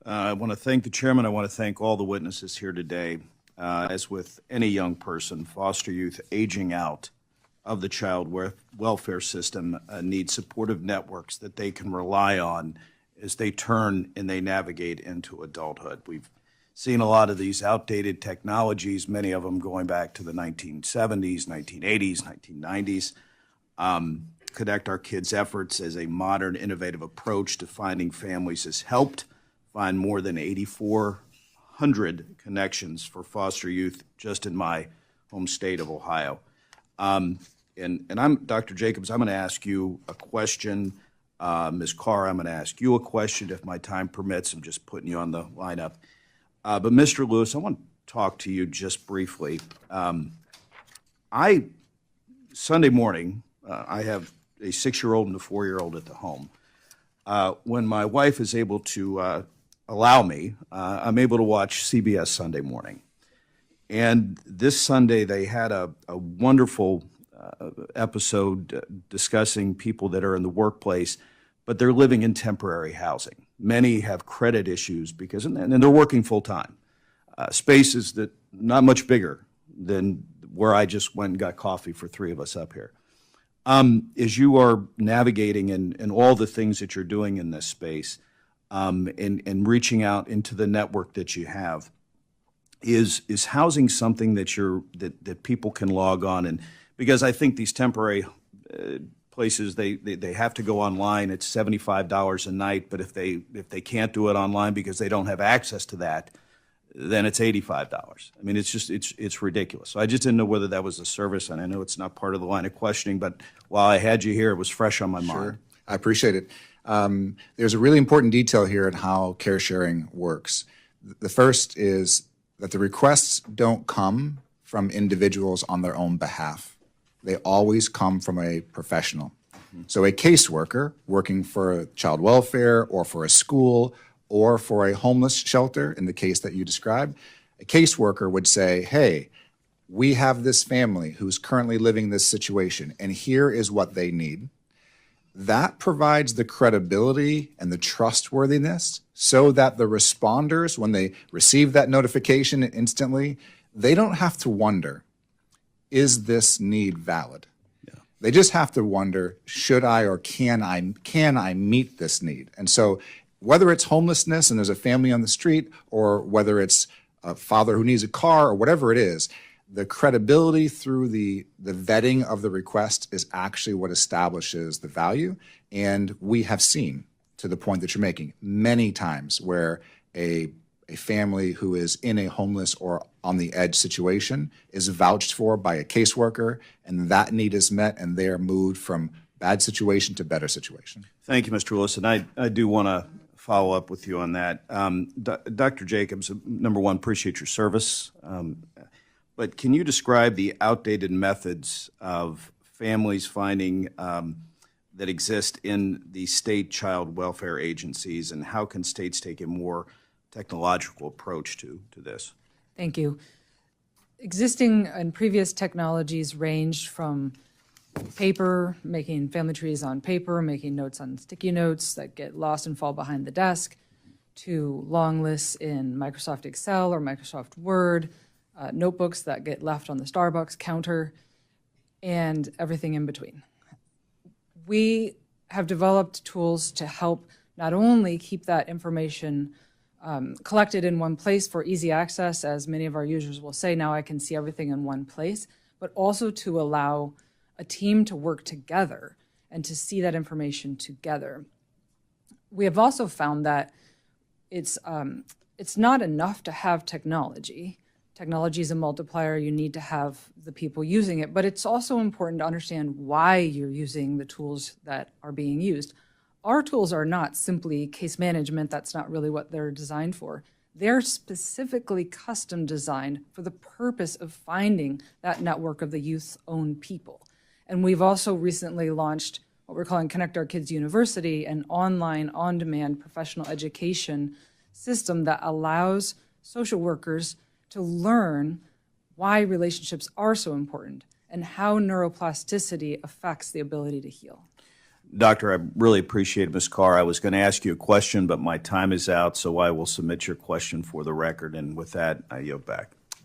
I want to thank the chairman. I want to thank all the witnesses here today. As with any young person, foster youth aging out of the child welfare system need supportive networks that they can rely on as they turn and they navigate into adulthood. We've seen a lot of these outdated technologies, many of them going back to the 1970s, 1980s, 1990s. Connect Our Kids' efforts as a modern, innovative approach to finding families has helped find more than 8,400 connections for foster youth just in my home state of Ohio. And I'm, Dr. Jacobs, I'm going to ask you a question. Ms. Carr, I'm going to ask you a question if my time permits. I'm just putting you on the lineup. But Mr. Lewis, I want to talk to you just briefly. Sunday morning, I have a 6-year-old and a 4-year-old at the home. When my wife is able to allow me, I'm able to watch CBS Sunday Morning. And this Sunday, they had a wonderful episode discussing people that are in the workplace, but they're living in temporary housing. Many have credit issues because, and they're working full time. Spaces that not much bigger than where I just went and got coffee for 3 of us up here. As you are navigating and all the things that you're doing in this space, and reaching out into the network that you have, is housing something that that people can log on? And because I think these temporary places, they have to go online. It's $75 a night, but if they can't do it online because they don't have access to that, then it's $85. I mean, it's ridiculous. So I just didn't know whether that was a service, and I know it's not part of the line of questioning, but while I had you here, it was fresh on my mind. Sure, I appreciate it. There's a really important detail here in how care sharing works. The first is that the requests don't come from individuals on their own behalf. They always come from a professional. So a caseworker working for child welfare or for a school or for a homeless shelter, in the case that you described, a caseworker would say, hey, we have this family who's currently living this situation, and here is what they need. That provides the credibility and the trustworthiness so that the responders, when they receive that notification instantly, they don't have to wonder, is this need valid? Yeah. They just have to wonder, should I or can I meet this need? And so whether it's homelessness and there's a family on the street, or whether it's a father who needs a car, or whatever it is, the credibility through the vetting of the request is actually what establishes the value. And we have seen, to the point that you're making, many times where a family who is in a homeless or on the edge situation is vouched for by a caseworker, and that need is met, and they are moved from bad situation to better situation. Thank you, Mr. Lewis, and I do want to follow up with you on that. Dr. Jacobs, number one, appreciate your service. But can you describe the outdated methods of families finding that exist in the state child welfare agencies, and how can states take a more technological approach to this? Thank you. Existing and previous technologies ranged from paper, making family trees on paper, making notes on sticky notes that get lost and fall behind the desk, to long lists in Microsoft Excel or Microsoft Word, notebooks that get left on the Starbucks counter, and everything in between. We have developed tools to help not only keep that information collected in one place for easy access, as many of our users will say, now I can see everything in one place, but also to allow a team to work together and to see that information together. We have also found that it's not enough to have technology. Technology is a multiplier. You need to have the people using it, but it's also important to understand why you're using the tools that are being used. Our tools are not simply case management. That's not really what they're designed for. They're specifically custom designed for the purpose of finding that network of the youth's own people. And we've also recently launched what we're calling Connect Our Kids University, an online, on-demand professional education system that allows social workers to learn why relationships are so important and how neuroplasticity affects the ability to heal. Doctor, I really appreciate it, Ms. Carr. I was going to ask you a question, but my time is out, so I will submit your question for the record. And with that, I yield back.